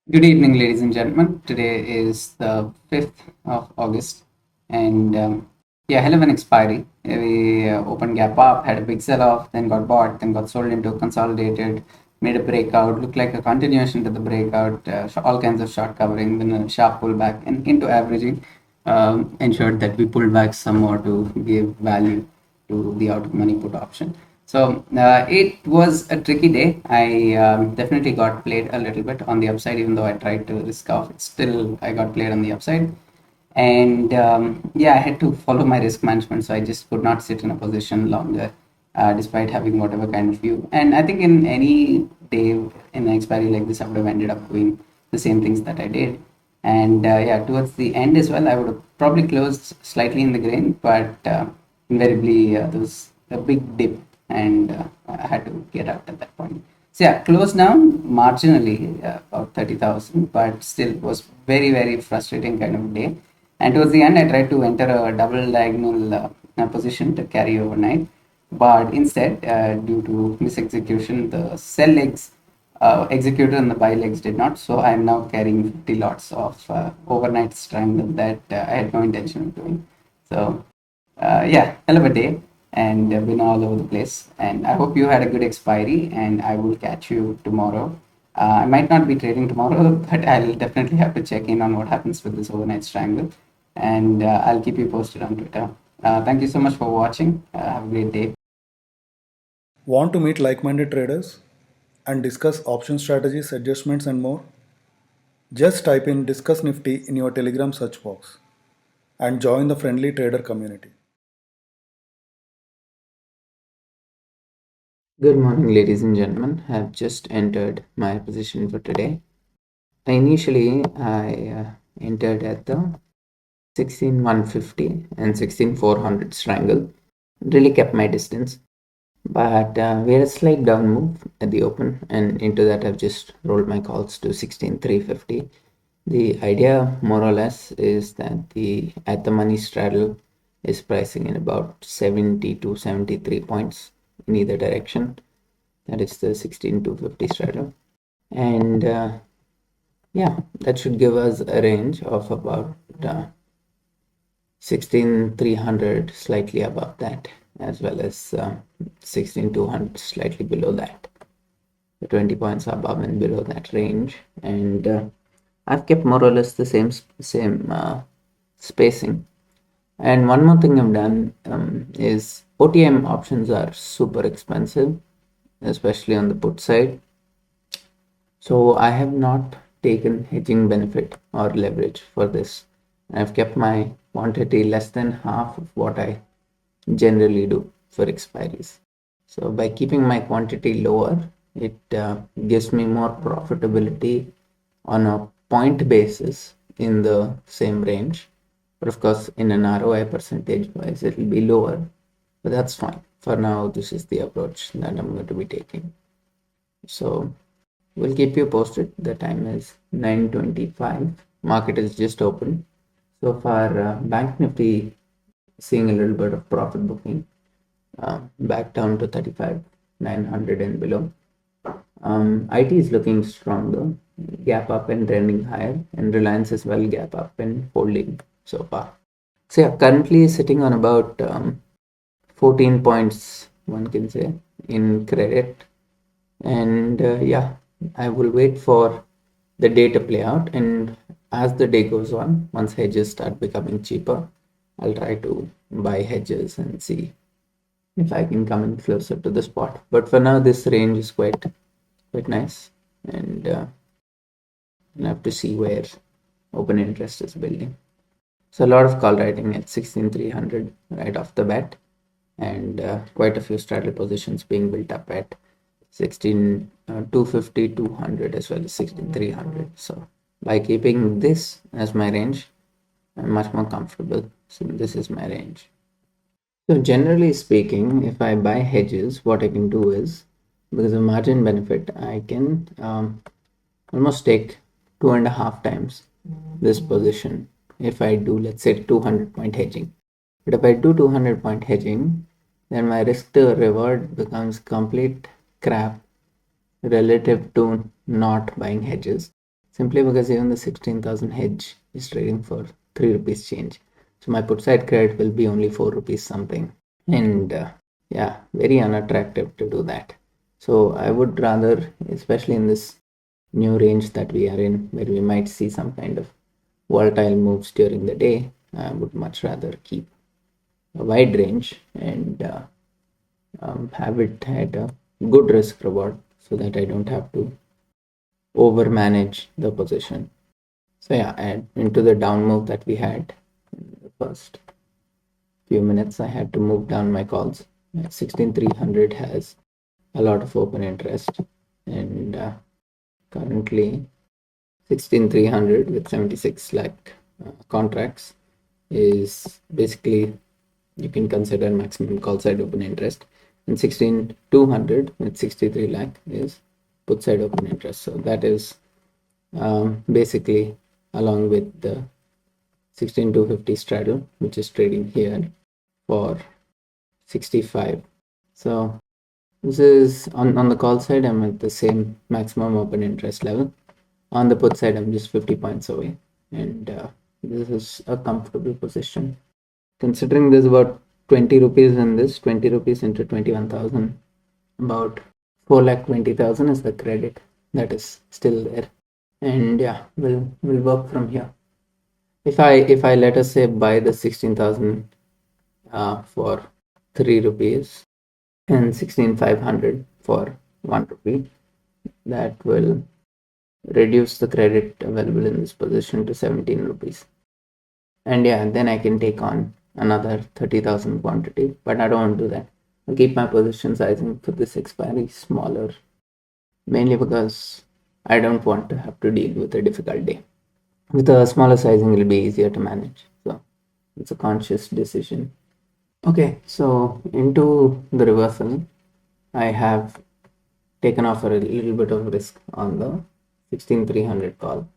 Good evening, ladies and gentlemen. Today is the 5th of August, and hell of an expiry. We opened gap up, had a big sell off, then got bought, then got sold into consolidated, made a breakout, looked like a continuation to the breakout, all kinds of short covering, then a sharp pullback, and into averaging. Ensured that we pulled back some more to give value to the out of money put option. So it was a tricky day. I definitely got played a little bit on the upside, even though I tried to risk off. Still, I got played on the upside. And I had to follow my risk management. So I just could not sit in a position longer, despite having whatever kind of view. And I think in any day in an expiry like this, I would have ended up doing the same things that I did. And towards the end as well, I would have probably closed slightly in the green, but invariably there was a big dip, and I had to get out at that point. So yeah, closed down marginally, about 30,000, but still was very, very frustrating kind of day. And towards the end, I tried to enter a double diagonal position to carry overnight, but instead, due to misexecution, the sell legs executed and the buy legs did not. So I'm now carrying 50 lots of overnight strangle that I had no intention of doing. So hell of a day, and been all over the place. And I hope you had a good expiry, and I will catch you tomorrow. I might not be trading tomorrow, but I'll definitely have to check in on what happens with this overnight strangle, and I'll keep you posted on Twitter. Thank you so much for watching. Have a great day. Want to meet like minded traders and discuss option strategies, adjustments, and more? Just type in Discuss Nifty in your Telegram search box and join the friendly trader community. Good morning, ladies and gentlemen. I've just entered my position for today. Initially, I entered at the 16,150 and 16,400 strangle. Really kept my distance, but we had a slight down move at the open, and into that I've just rolled my calls to 16,350. The idea, more or less, is that the at the money straddle is pricing in about 70 to 73 points in either direction. That is the 16,250 straddle, and that should give us a range of about 16,300, slightly above that, as well as 16,200, slightly below that. The 20 points above and below that range, and I've kept more or less the same spacing. And one more thing I've done is OTM options are super expensive, especially on the put side. So I have not taken hedging benefit or leverage for this. I've kept my quantity less than half of what I generally do for expiries. So by keeping my quantity lower, it gives me more profitability on a point basis in the same range. But of course, in an ROI percentage wise, it will be lower. But that's fine. For now, this is the approach that I'm going to be taking. So we'll keep you posted. The time is 9:25. Market is just open. So far, Bank Nifty seeing a little bit of profit booking, back down to 35,900 and below. IT is looking stronger, gap up and trending higher, and Reliance as well, gap up and holding so far. So yeah, currently sitting on about 14 points, one can say, in credit. And I will wait for the day to play out, and as the day goes on, once hedges start becoming cheaper, I'll try to buy hedges and see if I can come in closer to the spot. But for now, this range is quite nice, and I'll have to see where open interest is building. So a lot of call writing at 16,300 right off the bat, and quite a few straddle positions being built up at 16,250, 200, as well as 16,300. So by keeping this as my range, I'm much more comfortable. So this is my range. So generally speaking, if I buy hedges, what I can do is, because of margin benefit, I can almost take 2.5 times this position if I do, let's say, 200-point hedging. But if I do 200-point hedging, then my risk to reward becomes complete crap relative to not buying hedges. simply because even the 16,000 hedge is trading for 3 rupees change. So my put side credit will be only 4 rupees something. And yeah, very unattractive to do that. So I would rather, especially in this new range that we are in, where we might see some kind of volatile moves during the day, I would much rather keep a wide range and have it at a good risk reward so that I don't have to over manage the position. So yeah, and into the down move that we had in the first few minutes, I had to move down my calls. 16300 has a lot of open interest, and currently 16300 with 76 lakh contracts is basically, you can consider maximum call side open interest, and 16200 with 63 lakh is put side open interest. So that is basically along with the 16250 straddle, which is trading here for 65. So this is on the call side, I'm at the same maximum open interest level. On the put side, I'm just 50 points away, and this is a comfortable position. Considering there's about 20 rupees in this, 20 rupees into 21,000, about 4,20,000 is the credit that is still there. And yeah, we'll work from here. If I let us say buy the 16,000 for 3 rupees and 16,500 for 1 rupee, that will reduce the credit available in this position to 17 rupees. And yeah, then I can take on another 30,000 quantity, but I don't want to do that. I'll keep my position sizing for this expiry smaller, mainly because I don't want to have to deal with a difficult day. With a smaller sizing, it'll be easier to manage. So it's a conscious decision. Okay, so into the reversal, I have taken off a little bit of risk on the 16300 call,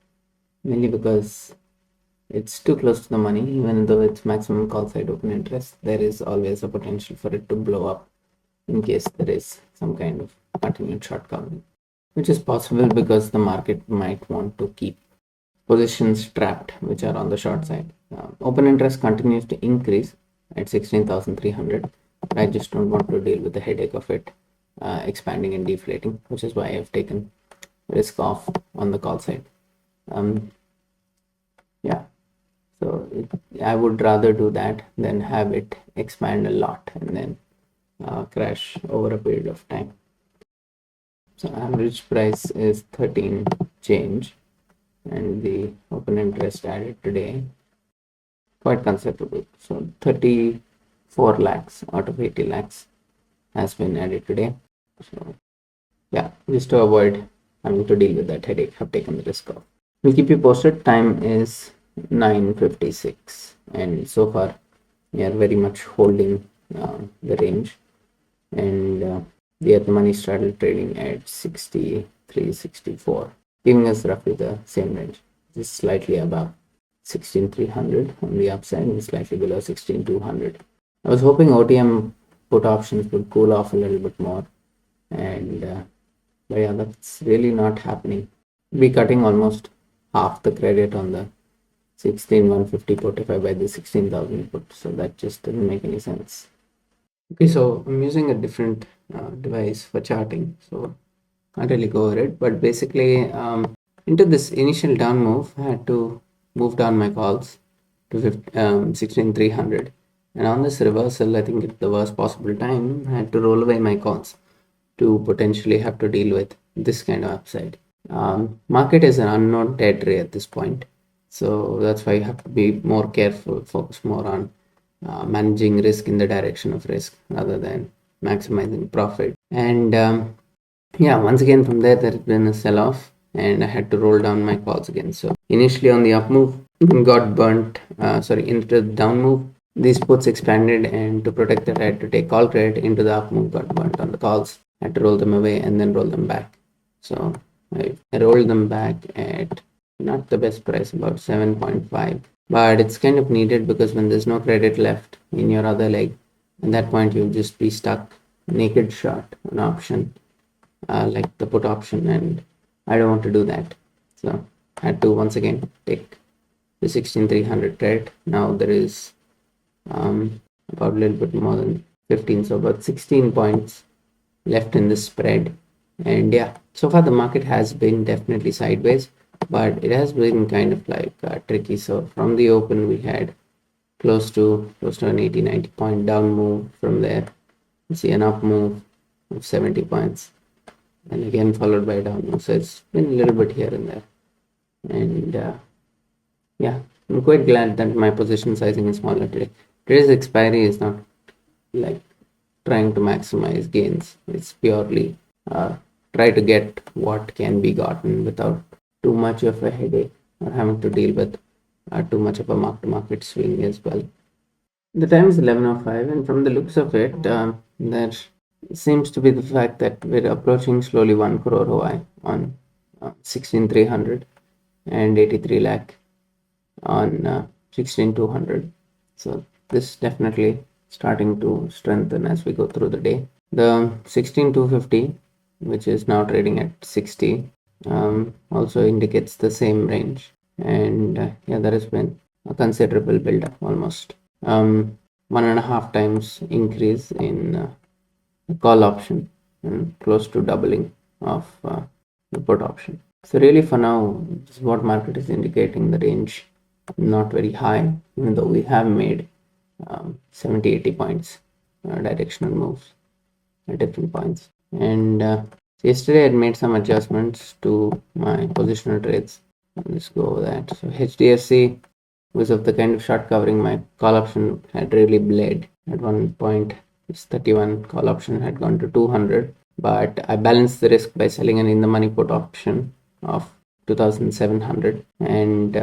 mainly because it's too close to the money. Even though it's maximum call side open interest, there is always a potential for it to blow up in case there is some kind of continued short covering, which is possible because the market might want to keep positions trapped which are on the short side. Open interest continues to increase at 16,300. I just don't want to deal with the headache of it expanding and deflating, which is why I've taken risk off on the call side. Yeah, so I would rather do that than have it expand a lot and then crash over a period of time. So average price is 13 change, and the open interest added today quite considerable. So 34 lakhs out of 80 lakhs has been added today. So yeah, just to avoid having to deal with that headache, I've taken the risk off. We'll keep you posted. Time is 9:56, and so far we are very much holding the range, and we have the money started trading at 63, 64, giving us roughly the same range, just slightly above 16,300 on the upside and slightly below 16,200. I was hoping OTM put options would cool off a little bit more, and but yeah, that's really not happening. We're cutting almost half the credit on the 16,150 put if I buy the 16,000 put, so that just doesn't make any sense. Okay, so I'm using a different device for charting, so can't really go over it, but basically into this initial down move, I had to move down my calls to 16,300, and on this reversal, I think at the worst possible time, I had to roll away my calls to potentially have to deal with this kind of upside. Market is an unknown territory at this point, so that's why you have to be more careful, focus more on managing risk in the direction of risk rather than maximizing profit. And yeah, once again from there has been a sell-off, and I had to roll down my calls again. So initially on the up move, got burnt. Into the down move, these puts expanded, and to protect that, I had to take call credit. Into the up move, got burnt on the calls. I had to roll them away and then roll them back. So I rolled them back at not the best price, about 7.5. But it's kind of needed because when there's no credit left in your other leg, at that point you'll just be stuck naked short an option like the put option, and I don't want to do that. So had to once again take the 16,300 credit. Now there is about a little bit more than 15, so about 16 points left in the spread. And yeah, so far the market has been definitely sideways, but it has been kind of like tricky. So from the open we had close to an 80-90 point down move. From there you see an up move of 70 points, and again followed by a down move. So it's been a little bit here and there. And yeah, I'm quite glad that my position sizing is smaller today. Today's expiry is not like trying to maximize gains. It's purely try to get what can be gotten without too much of a headache or having to deal with too much of a mark-to-market swing as well. The time is 11:05, and from the looks of it, there seems to be the fact that we're approaching slowly 1 crore OI on 16,300 and 83 lakh on 16,200. So this definitely starting to strengthen as we go through the day. The 16,250, which is now trading at 60, also indicates the same range. And yeah, there has been a considerable build-up, almost 1.5 times increase in the call option and close to doubling of the put option. So really for now, this is what market is indicating, the range not very high, even though we have made 70-80 points directional moves at different points. And yesterday I had made some adjustments to my positional trades. Let's go over that. So HDFC, because of the kind of short covering, my call option had really bled. At one point, it's 31 call option had gone to 200, but I balanced the risk by selling an in the money put option of 2,700 and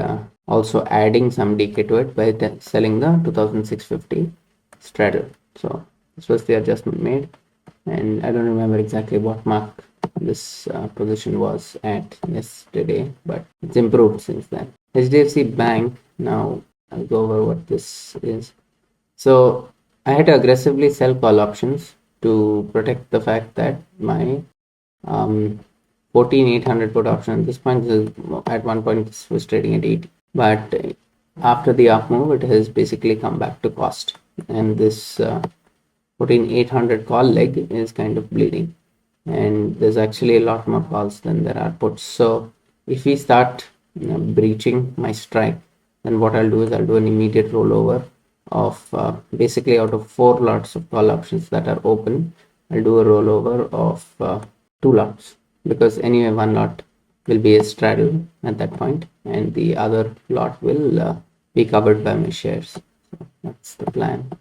also adding some DK to it by selling the 2,650 straddle. So this was the adjustment made, and I don't remember exactly what mark this position was at yesterday, but it's improved since then. HDFC Bank, now I'll go over what this is. So I had to aggressively sell call options to protect the fact that my 14,800 put option at this point is, at one point this was trading at 80, but after the up move it has basically come back to cost, and this 14,800 call leg is kind of bleeding, and there's actually a lot more calls than there are puts. So if we start breaching my strike, then what I'll do is I'll do an immediate rollover of basically out of 4 lots of call options that are open, I'll do a rollover of 2 lots, because anyway 1 lot will be a straddle at that point and the other lot will be covered by my shares. So that's the plan.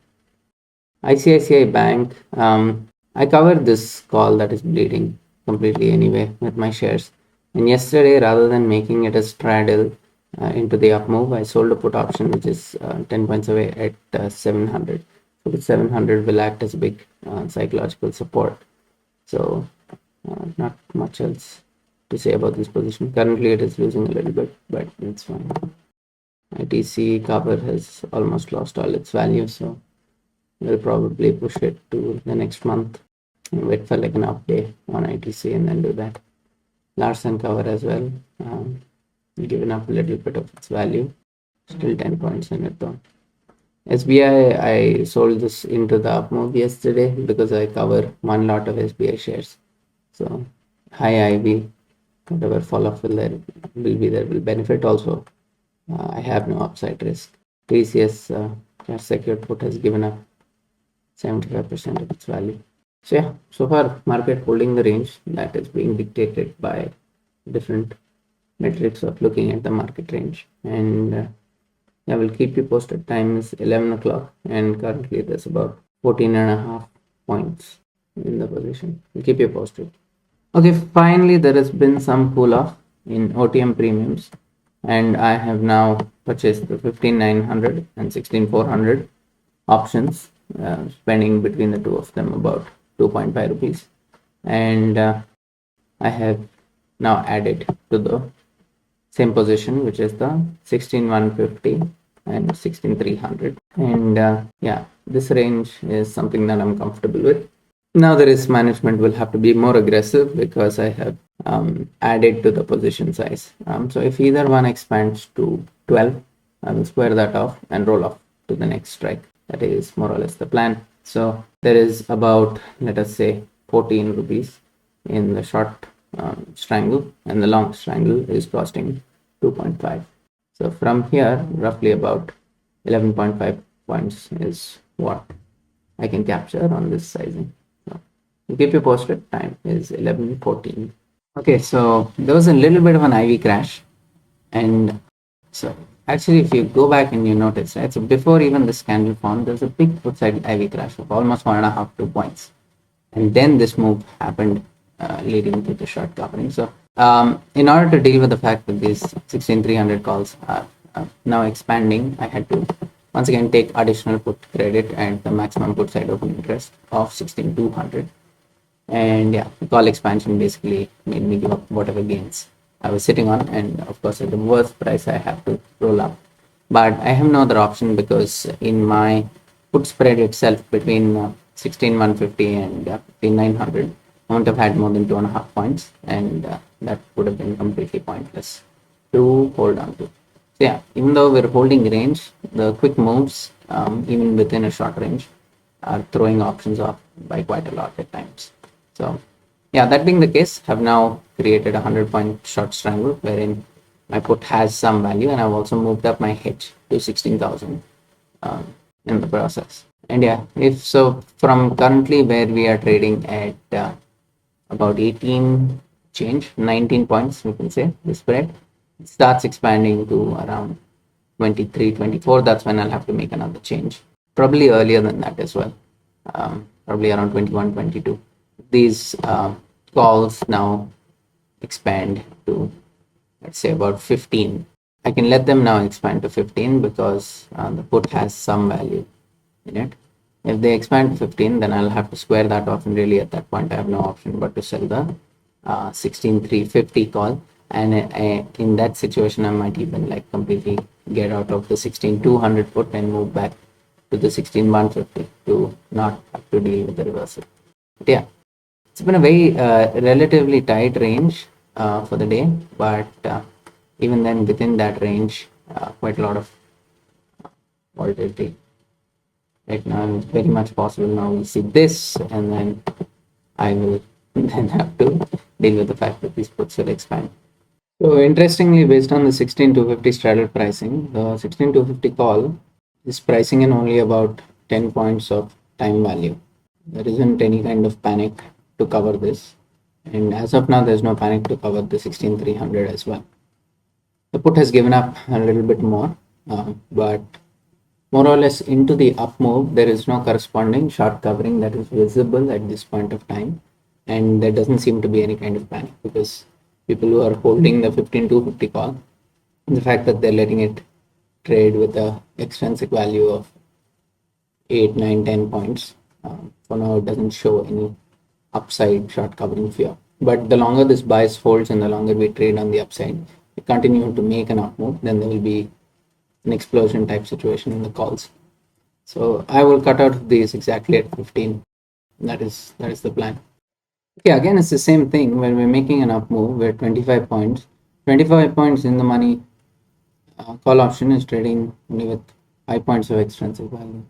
ICICI Bank, I covered this call that is bleeding completely anyway with my shares, and yesterday rather than making it a straddle into the up move, I sold a put option which is 10 points away at 700. So the 700 will act as a big psychological support. So not much else to say about this position. Currently it is losing a little bit, but it's fine. ITC cover has almost lost all its value, so we'll probably push it to the next month and wait for like an up day on ITC and then do that. Larsen cover as well, given up a little bit of its value, still 10 points in it though. SBI, I sold this into the up move yesterday because I cover 1 lot of SBI shares. So high IV, whatever fall off will benefit. Also, I have no upside risk. TCS cash secured put has given up 75% of its value. So yeah, so far market holding the range that is being dictated by different metrics of looking at the market range. And I will keep you posted. Time is 11 o'clock and currently there's about 14.5 points in the position. I'll keep you posted. Okay, finally there has been some cool off in OTM premiums, and I have now purchased the 15,900 and 16,400 options, spending between the two of them about 2.5 rupees, and I have now added to the same position, which is the 16,150 and 16,300, and yeah, this range is something that I'm comfortable with. Now the risk management will have to be more aggressive because I have added to the position size. So if either one expands to 12, I will square that off and roll off to the next strike. That is more or less the plan. So there is about, let us say, 14 rupees in the short strangle, and the long strangle is costing 2.5. So from here, roughly about 11.5 points is what I can capture on this sizing. So I'll keep you posted. Time is 11:14. Okay, so there was a little bit of an IV crash, and so actually, if you go back and you notice, right, so before even this candle formed, there's a big put side IV crash of almost 1.5 to 2 points, and then this move happened, leading to the short covering. So in order to deal with the fact that these 16300 calls are now expanding, I had to once again take additional put credit and the maximum put side open interest of 16200. And yeah, the call expansion basically made me give up whatever gains I was sitting on, and of course at the worst price I have to roll up. But I have no other option because in my put spread itself between 16150 and 15900, I wouldn't have had more than 2.5 points, and that would have been completely pointless to hold on to. So yeah, even though we're holding range, the quick moves, even within a short range, are throwing options off by quite a lot at times. So yeah, that being the case, I've now created a 100-point short strangle wherein my put has some value, and I've also moved up my hedge to 16,000 in the process. And yeah, if so, from currently where we are trading at about 18 change, 19 points, we can say the spread, it starts expanding to around 23, 24. That's when I'll have to make another change. Probably earlier than that as well. Probably around 21, 22. These calls now expand to, let's say, about 15. I can let them now expand to 15 because the put has some value in it. If they expand to 15, then I'll have to square that off, and really at that point I have no option but to sell the 16350 call. And in that situation, I might even like completely get out of the 16200 put and move back to the 16150 to not have to deal with the reversal. But yeah, it's been a very relatively tight range for the day, but even then within that range, quite a lot of volatility. Right now, it's very much possible now we see this, and then I will then have to deal with the fact that these puts will expand. So interestingly, based on the 16250 straddle pricing, the 16250 call is pricing in only about 10 points of time value. There isn't any kind of panic to cover this, and as of now there's no panic to cover the 16300 as well. The put has given up a little bit more, but more or less into the up move, there is no corresponding short covering that is visible at this point of time, and there doesn't seem to be any kind of panic because people who are holding the 15250 call, the fact that they're letting it trade with a extrinsic value of 8, 9, 10 points, for now it doesn't show any upside short covering fear. But the longer this bias holds and the longer we trade on the upside, we continue to make an up move, then there will be an explosion type situation in the calls. So I will cut out these exactly at 15. That is the plan. Okay, again it's the same thing when we're making an up move. We're 25 points. 25 points in the money call option is trading only with 5 points of extrinsic value.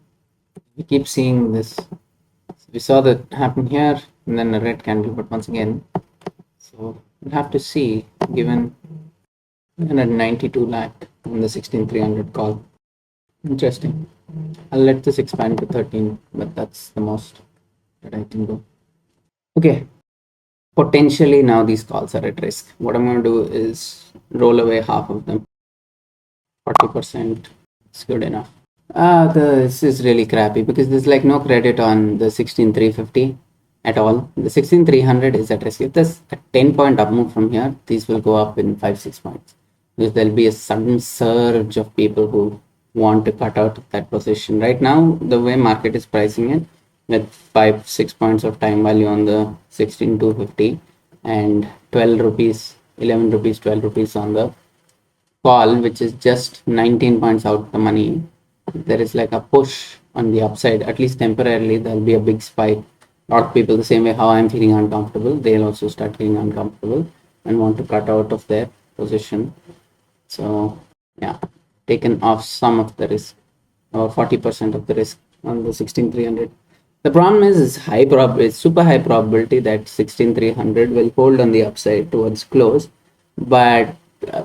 We keep seeing this. So we saw that happen here and then a red candle, but once again, so we'll have to see given 192 lakh in the 16300 call. Interesting. I'll let this expand to 13, but that's the most that I can do. Okay, potentially now these calls are at risk. What I'm going to do is roll away half of them. 40% is good enough. This is really crappy because there's like no credit on the 16350 at all. The 16300 is at risk. If there's a 10-point up move from here, these will go up in 5-6 points. Because there'll be a sudden surge of people who want to cut out that position. Right now, the way market is pricing it, with 5-6 points of time value on the 16250 and 12 rupees, 11 rupees, 12 rupees on the call, which is just 19 points out the money. There is like a push on the upside, at least temporarily. There'll be a big spike A lot of people, the same way how I'm feeling uncomfortable, they'll also start feeling uncomfortable and want to cut out of their position. So yeah, taken off some of the risk, or 40% of the risk on the 16300. The problem is it's super high probability that 16300 will hold on the upside towards close, but uh,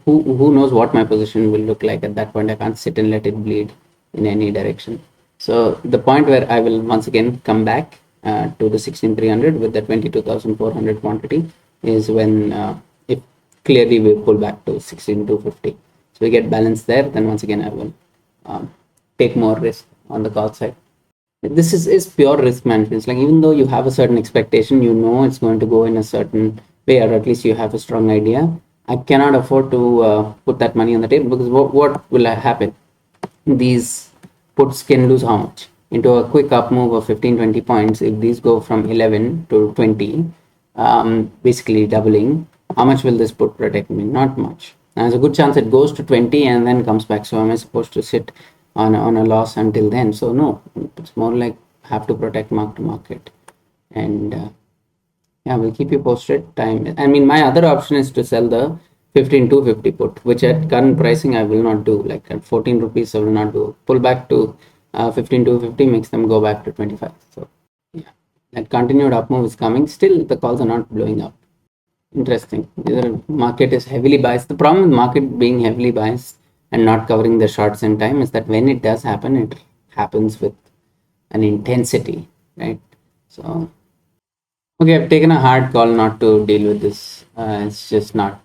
who knows what my position will look like at that point. I can't sit and let it bleed in any direction. So the point where I will once again come back to the 16300 with the 22,400 quantity is when if clearly we pull back to 16250. So we get balance there, then once again I will take more risk on the call side. This is pure risk management. It's like, even though you have a certain expectation, you know it's going to go in a certain way, or at least you have a strong idea. I cannot afford to put that money on the table, because what will happen? These puts can lose how much? Into a quick up move of 15-20 points. If these go from 11 to 20, basically doubling, how much will this put protect me? Not much. There's a good chance it goes to 20 and then comes back. So am I supposed to sit on a loss until then? So no, it's more like have to protect mark to market. And yeah, we'll keep you posted. Time, I mean, my other option is to sell the 15-250 put, which at current pricing I will not do. Like at 14 rupees I will not do. Pull back to 15-250 makes them go back to 25. So yeah, that continued up move is coming. Still the calls are not blowing up. Interesting. The market is heavily biased. The problem with market being heavily biased and not covering the shorts in time is that when it does happen, it happens with an intensity, right? So okay, I've taken a hard call not to deal with this. It's just not.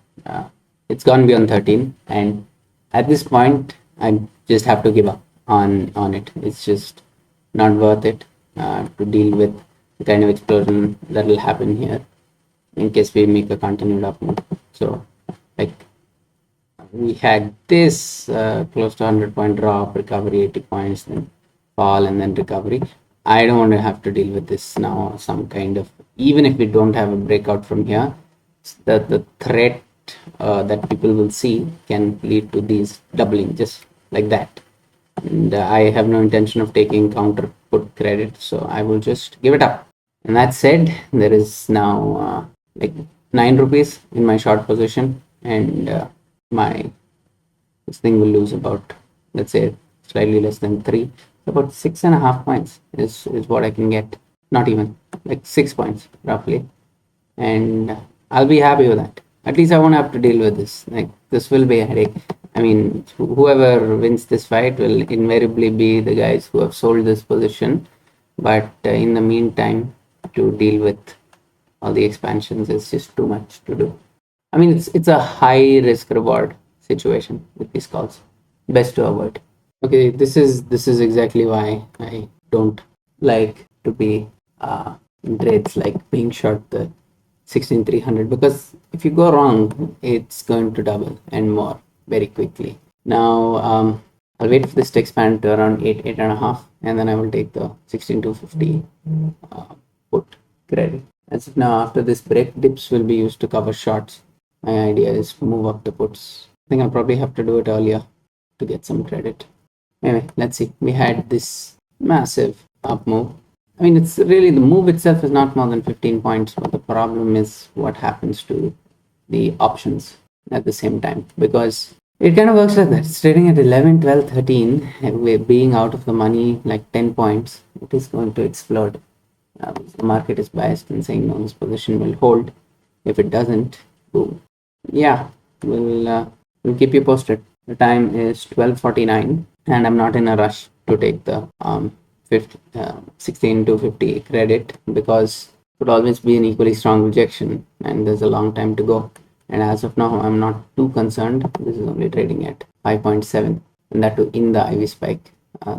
It's gone beyond 13, and at this point, I just have to give up on it. It's just not worth it to deal with the kind of explosion that will happen here in case we make a continued up move. So, like, we had this close to 100-point drop, recovery 80 points, then fall, and then recovery. I don't want to have to deal with this now. Some kind of, even if we don't have a breakout from here, the threat that people will see can lead to these doubling just like that. And I have no intention of taking counter put credit, so I will just give it up. And that said, there is now like 9 rupees in my short position, and my this thing will lose about, let's say, slightly less than 3. About 6.5 points is what I can get. Not even, like 6 points roughly, and I'll be happy with that. At least I won't have to deal with this. Like, this will be a headache. I mean, whoever wins this fight will invariably be the guys who have sold this position. But in the meantime, to deal with all the expansions is just too much to do. I mean, it's a high risk reward situation with these calls. Best to avoid. Okay, this is exactly why I don't like to be in trades like being short the 16300, because if you go wrong, it's going to double and more very quickly. Now I'll wait for this to expand to around 8.5, and then I will take the 16250 put credit. As of now, after this break, dips will be used to cover shorts. My idea is to move up the puts. I think I'll probably have to do it earlier to get some credit. Anyway, let's see. We had this massive up move. I mean, it's really, the move itself is not more than 15 points, but the problem is what happens to the options at the same time, because it kind of works like that. It's trading at 11, 12, 13, and we're being out of the money like 10 points. It is going to explode. The market is biased and saying, no, this position will hold. If it doesn't, boom. Yeah, we'll keep you posted. The time is 12:49, and I'm not in a rush to take the 16-50 credit, because it would always be an equally strong rejection, and there's a long time to go. And as of now, I'm not too concerned. This is only trading at 5.7, and that too in the IV spike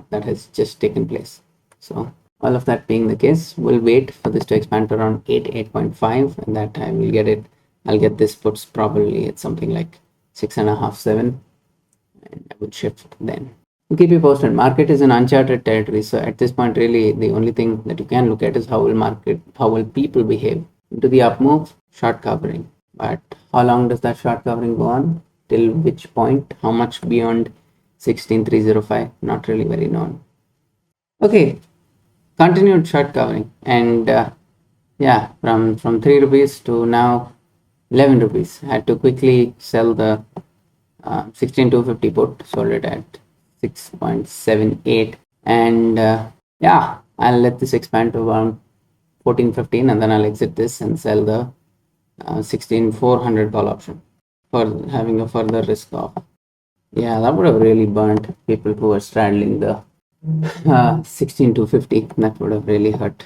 that has just taken place. So all of that being the case, we'll wait for this to expand to around 8.5, and that time we'll get it. I'll get this puts probably at something like 6.5, 7, and I would shift then. We'll keep you posted. Market is in uncharted territory, so at this point, really, the only thing that you can look at is how will people behave. Into the up move, short covering. But how long does that short covering go on? Till which point? How much beyond 16,305? Not really very known. Okay, continued short covering, and yeah, from 3 rupees to now 11 rupees. Had to quickly sell the 16250 put, sold it at 6.78, and yeah, I'll let this expand to around 1415, and then I'll exit this and sell the 16400 call option for having a further risk off. Yeah, that would have really burnt people who were straddling the 16250. That would have really hurt.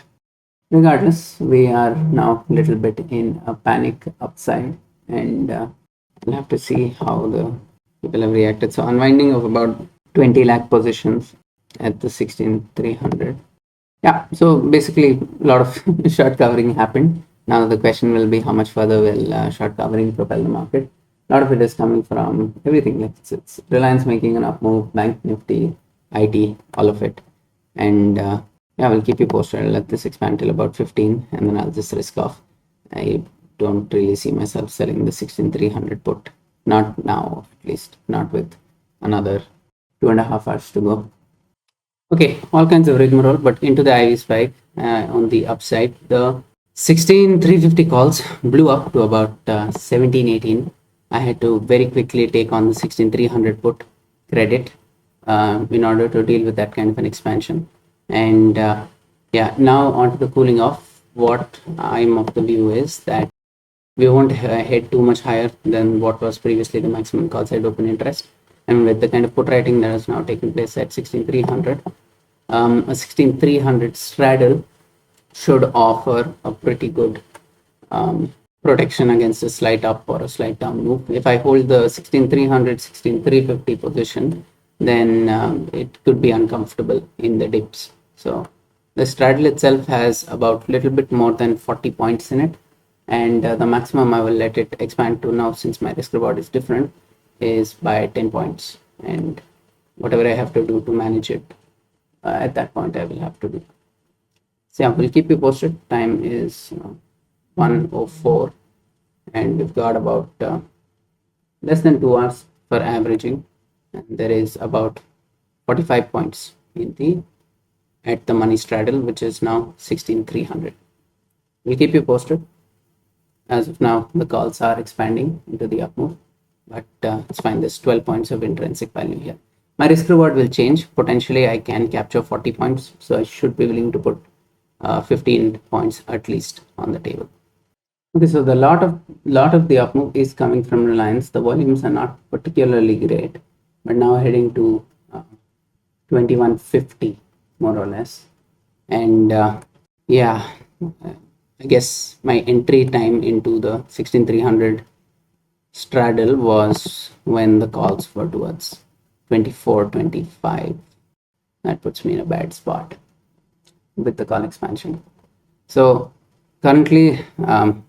Regardless, we are now a little bit in a panic upside, and we'll have to see how the people have reacted. So unwinding of about 20 lakh positions at the 16300. Yeah, so basically a lot of short covering happened. Now the question will be how much further will short covering propel the market. A lot of it is coming from everything. Like it's Reliance making an up move, Bank Nifty, IT, all of it. And yeah, we'll keep you posted. I'll let this expand till about 15, and then I'll just risk off. I don't really see myself selling the 16300 put. Not now, at least. Not with another 2.5 hours to go. Okay, all kinds of rigmarole, but into the IV spike on the upside. The 16350 calls blew up to about 1718. I had to very quickly take on the 16300 put credit in order to deal with that kind of an expansion. And yeah, now onto the cooling off. What I'm of the view is that we won't head too much higher than what was previously the maximum call side open interest. And with the kind of put writing that is now taking place at 16300, a 16300 straddle should offer a pretty good protection against a slight up or a slight down move. If I hold the 16300, 16350 position, then it could be uncomfortable in the dips. So the straddle itself has about a little bit more than 40 points in it, and the maximum I will let it expand to now, since my risk reward is different, is by 10 points, and whatever I have to do to manage it at that point I will have to do. So yeah, we'll keep you posted. Time is 1:04, and we've got about less than 2 hours for averaging, and there is about 45 points in the at the money straddle, which is now 16300. We'll keep you posted. As of now, the calls are expanding into the up move, but it's fine. There's 12 points of intrinsic value here. My risk reward will change. Potentially I can capture 40 points, so I should be willing to put 15 points at least on the table. Okay, so the lot of the up move is coming from Reliance. The volumes are not particularly great, but now heading to 2150 more or less. And yeah, I guess my entry time into the 16300 straddle was when the calls were towards 2425. That puts me in a bad spot with the call expansion. So currently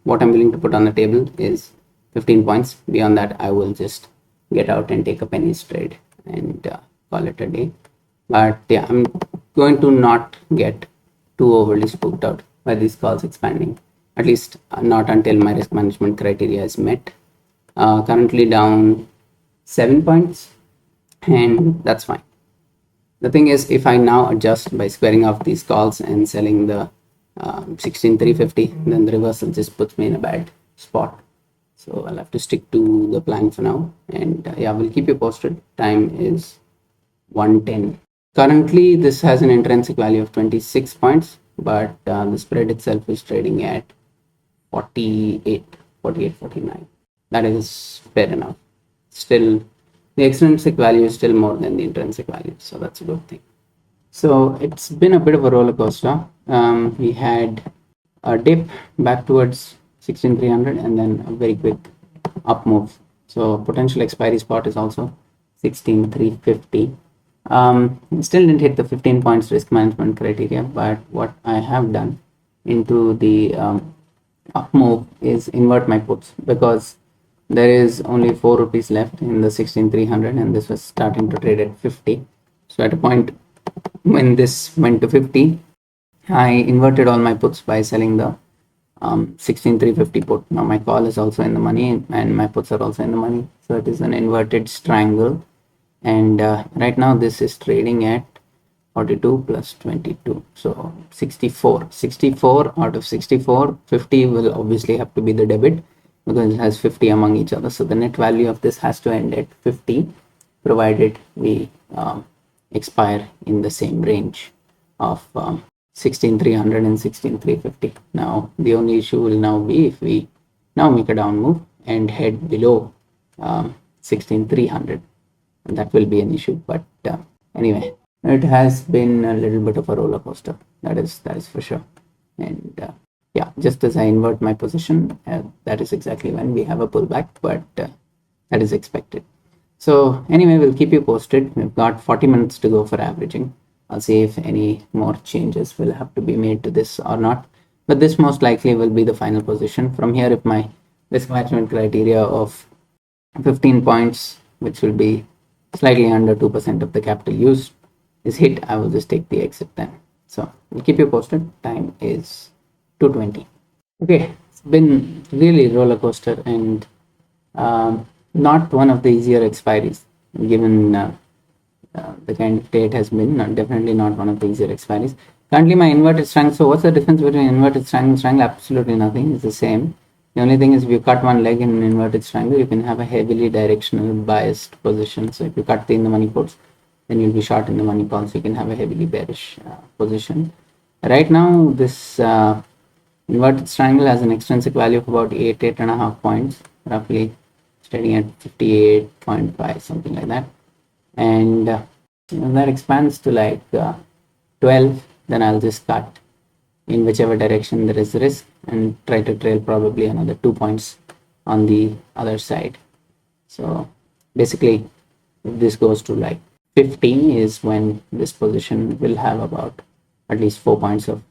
what I'm willing to put on the table is 15 points. Beyond that, I will just get out and take a pennies trade and call it a day. But yeah, I'm going to not get too overly spooked out by these calls expanding, at least not until my risk management criteria is met. Currently down 7 points, and that's fine. The thing is, if I now adjust by squaring off these calls and selling the 16350, then the reversal just puts me in a bad spot. So I'll have to stick to the plan for now, and yeah, we'll keep you posted. Time is 1:10. Currently this has an intrinsic value of 26 points, but the spread itself is trading at 48, 49. That is fair enough. Still, the extrinsic value is still more than the intrinsic value, so that's a good thing. So it's been a bit of a roller coaster. We had a dip back towards 16300 and then a very quick up move. So potential expiry spot is also 16350. Still didn't hit the 15 points risk management criteria, but what I have done into the up move is invert my puts, because there is only 4 rupees left in the 16300 and this was starting to trade at 50. So at a point when this went to 50, I inverted all my puts by selling the 16350 put. Now my call is also in the money and my puts are also in the money, so it is an inverted triangle. And right now this is trading at 42 plus 22, so 64 out of 64. 50 will obviously have to be the debit because it has 50 among each other, so the net value of this has to end at 50, provided we expire in the same range of 16,300 and 16,350. Now the only issue will now be if we now make a down move and head below 16,300, and that will be an issue. But anyway, it has been a little bit of a roller coaster, that is for sure. And yeah, just as I invert my position, that is exactly when we have a pullback, but that is expected. So anyway, we'll keep you posted. We've got 40 minutes to go for averaging. I'll see if any more changes will have to be made to this or not, but this most likely will be the final position. From here, if my risk management criteria of 15 points, which will be slightly under 2% of the capital used, is hit, I will just take the exit then. So we'll keep you posted. Time is 2:20. Okay, it's been really roller coaster and not one of the easier expiries, given the kind of day it has been. Definitely not one of the easier expiries. Currently my inverted triangle. So what's the difference between inverted triangle and triangle? Absolutely nothing. It's the same. The only thing is, if you cut one leg in an inverted triangle, you can have a heavily directional biased position. So if you cut in the money puts, then you'll be short in the money calls. So you can have a heavily bearish position. Right now, this inverted triangle has an extrinsic value of about 8.5 points, roughly trading at 58.5, something like that. And if that expands to like 12, then I'll just cut in whichever direction there is risk and try to trail probably another 2 points on the other side. So basically, if this goes to like 15 is when this position will have about at least 4 points of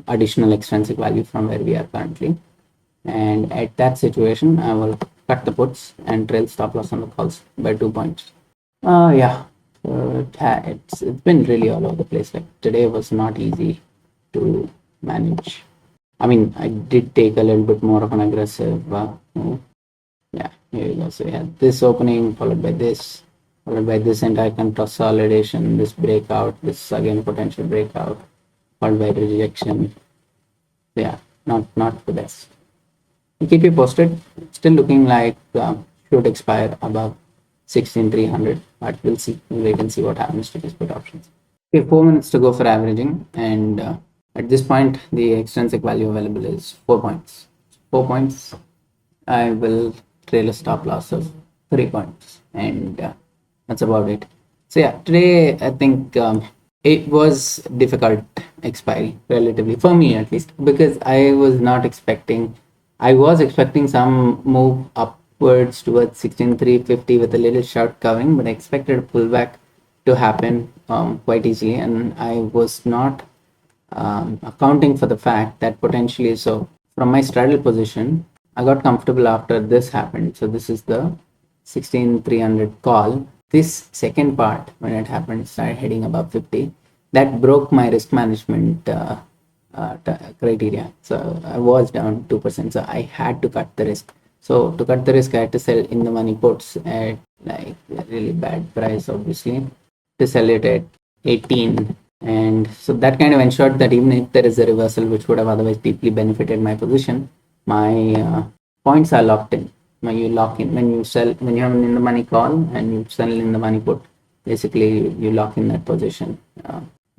additional extrinsic value from where we are currently. And at that situation, I will cut the puts and trail stop loss on the calls by 2 points. Yeah, it's been really all over the place. Like today was not easy to manage. I mean, I did take a little bit more of an aggressive move. Yeah, here you go. So yeah, this opening followed by this entire consolidation, this breakout, this again potential breakout, followed by rejection. Yeah, not the best. I'll keep you posted. Still looking like should expire above 16,300, but we'll see. We'll wait and see what happens to these put options. Okay, 4 minutes to go for averaging, and at this point, the extrinsic value available is 4 points. 4 points. I will trail a stop loss of 3 points, and that's about it. So yeah, today I think it was difficult expiry relatively for me, at least, because I was expecting some move upwards towards 16,350 with a little short covering, but I expected a pullback to happen quite easily, and I was not accounting for the fact that potentially, so from my straddle position, I got comfortable after this happened. So this is the 16,300 call. This second part, when it happened, started heading above 50. That broke my risk management criteria. So I was down 2%. So I had to cut the risk. So to cut the risk, I had to sell in the money puts at like a really bad price, obviously, to sell it at 18. And so that kind of ensured that even if there is a reversal, which would have otherwise deeply benefited my position, my points are locked in. When you lock in, when you have an in the money call and you sell in the money put, basically you lock in that position,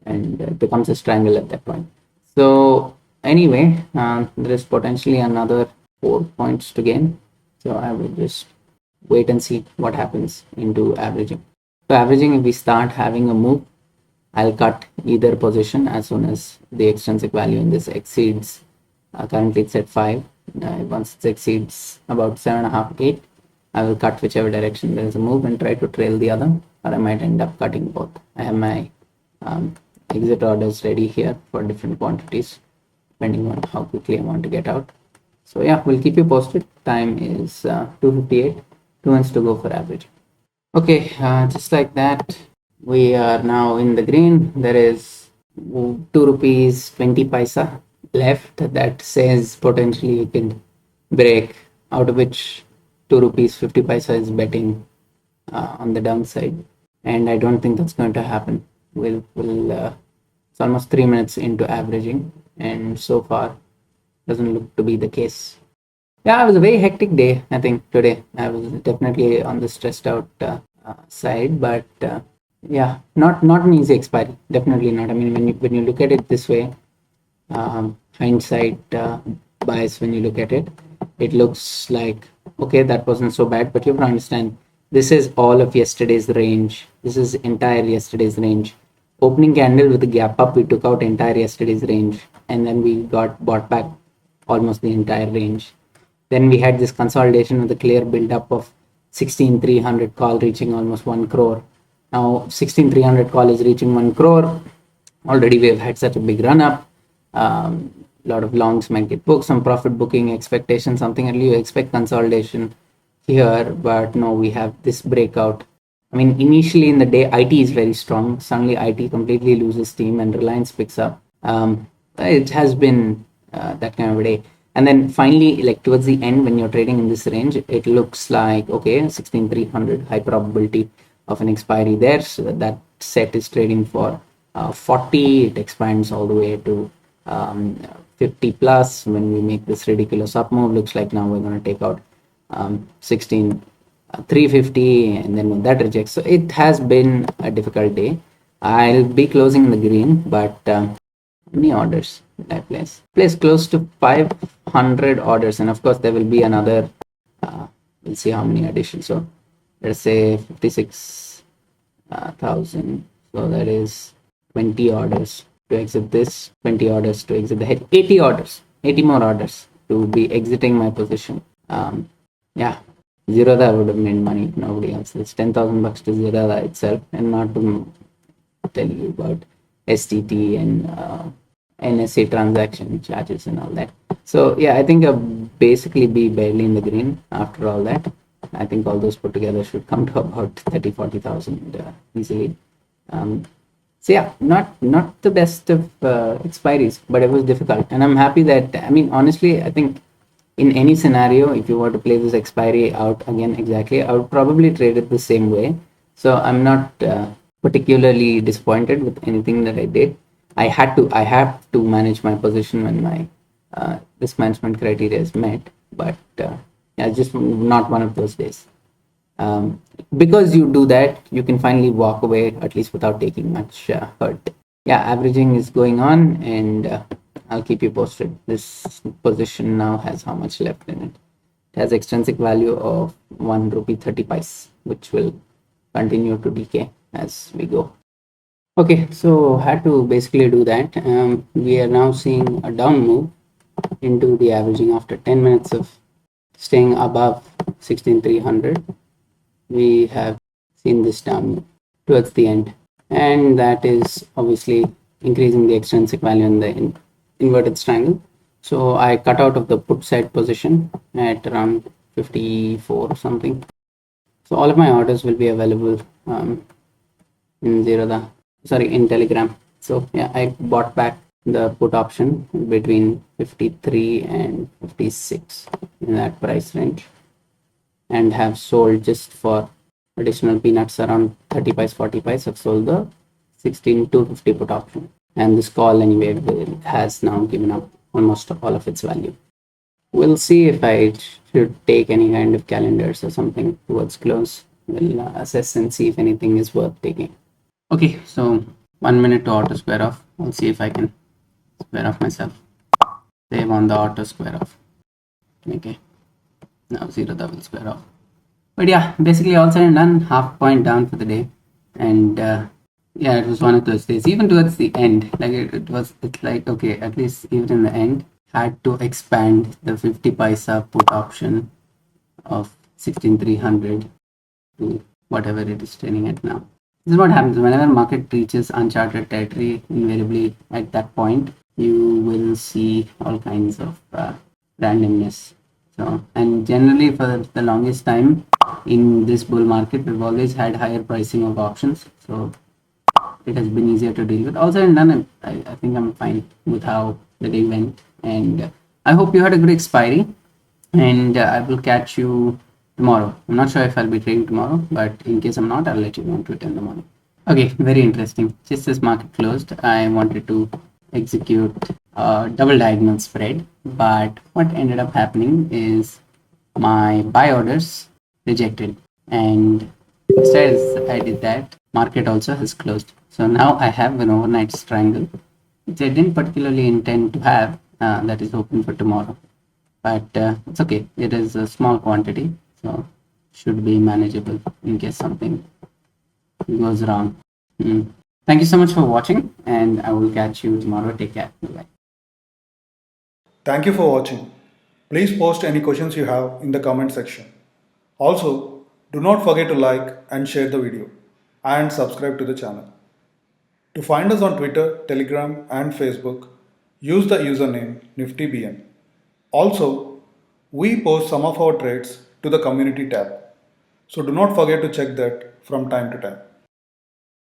and it becomes a triangle at that point. So anyway, there is potentially another 4 points to gain. So I will just wait and see what happens into averaging. So averaging, if we start having a move, I'll cut either position as soon as the extrinsic value in this exceeds. Currently it's at 5. Once it exceeds about 7.5, 8, I will cut whichever direction there is a move and try to trail the other, or I might end up cutting both. I have my exit orders ready here for different quantities, depending on how quickly I want to get out. So yeah, we'll keep you posted. Time is 2:58. 2 minutes to go for average. Okay, just like that, we are now in the green. There is 2 rupees 20 paisa left that says potentially you can break, out of which 2 rupees 50 paisa is betting on the downside, and I don't think that's going to happen. it's almost 3 minutes into averaging, and so far doesn't look to be the case. Yeah, it was a very hectic day. I think today I was definitely on the stressed out side, but yeah, not an easy expiry. Definitely not. I mean, when you look at it this way, hindsight bias, when you look at it, it looks like okay, that wasn't so bad. But you have to understand, this is all of yesterday's range. This is entire yesterday's range. Opening candle with a gap up, we took out entire yesterday's range, and then we got bought back almost the entire range. Then we had this consolidation with a clear build up of 16,300 call reaching almost 1 crore. Now 16,300 call is reaching 1 crore. Already we have had such a big run up. A lot of longs might get booked, some profit booking expectation, something early. You expect consolidation here, but no, we have this breakout. I mean, initially in the day, IT is very strong. Suddenly, IT completely loses steam and Reliance picks up. It has been that kind of a day. And then finally, like towards the end, when you're trading in this range, it looks like okay, 16,300 high probability of an expiry there. So that set is trading for 40. It expands all the way to 50 plus when we make this ridiculous up move. Looks like now we're going to take out 16 350, and then when that rejects, so it has been a difficult day. I'll be closing in the green, but how many orders did I place close to 500 orders, and of course there will be another we'll see how many additions. So let's say 56,000, so that is 20 orders to exit this, 20 orders to exit the head, 80 orders, 80 more orders to be exiting my position. Yeah, Zerodha would have made money if nobody else. It's 10,000 bucks to Zerodha itself, and not to tell you about STT and NSA transaction charges and all that. So yeah, I think I'll basically be barely in the green after all that. I think all those put together should come to about 30,000-40,000 easily. So yeah, not the best of expiries, but it was difficult, and I'm happy that, I mean, honestly, I think in any scenario, if you were to play this expiry out again exactly, I would probably trade it the same way. So I'm not particularly disappointed with anything that I did. I have to manage my position when my risk management criteria is met, but yeah, just not one of those days. Because you do that, you can finally walk away at least without taking much hurt. Yeah, averaging is going on, and I'll keep you posted. This position now has how much left in it. It has extrinsic value of 1 rupee 30 paise, which will continue to decay as we go. Okay, so had to basically do that. We are now seeing a down move into the averaging after 10 minutes of staying above 16,300. We have seen this down towards the end, and that is obviously increasing the extrinsic value in the inverted triangle. So I cut out of the put side position at around 54 or something. So all of my orders will be available in in Telegram. So yeah, I bought back the put option between 53 and 56 in that price range, and have sold just for additional peanuts around 30 paise 40 paise. I've sold the 16,250 put option, and this call anyway has now given up almost all of its value. We'll see if I should take any kind of calendars or something towards close. We'll assess and see if anything is worth taking. Okay, so 1 minute to auto square off. I'll see if I can square off myself. Save on the auto square off. Okay, now Zerodha will square off. But yeah, basically all said and done, half point down for the day. And yeah, it was one of those days. Even towards the end, like it's like, okay, at least even in the end, had to expand the 50 paisa put option of 16,300 to whatever it is trading at now. This is what happens whenever market reaches uncharted territory. Invariably at that point, you will see all kinds of randomness. So, and generally for the longest time in this bull market, we've always had higher pricing of options. So it has been easier to deal with. Also, and done, I think I'm fine with how the day went. And I hope you had a good expiry. And I will catch you tomorrow. I'm not sure if I'll be trading tomorrow, but in case I'm not, I'll let you know on Twitter in the morning. Okay, very interesting. Just as market closed, I wanted to execute a double diagonal spread, but what ended up happening is my buy orders rejected, and just as I did that, market also has closed. So now I have an overnight strangle, which I didn't particularly intend to have. That is open for tomorrow, but it's okay. It is a small quantity, so should be manageable in case something goes wrong. Mm. Thank you so much for watching, and I will catch you tomorrow. Take care. Bye. Thank you for watching. Please post any questions you have in the comment section. Also, do not forget to like and share the video and subscribe to the channel. To find us on Twitter, Telegram, and Facebook, use the username NiftyBN. Also, we post some of our trades to the community tab, so do not forget to check that from time to time.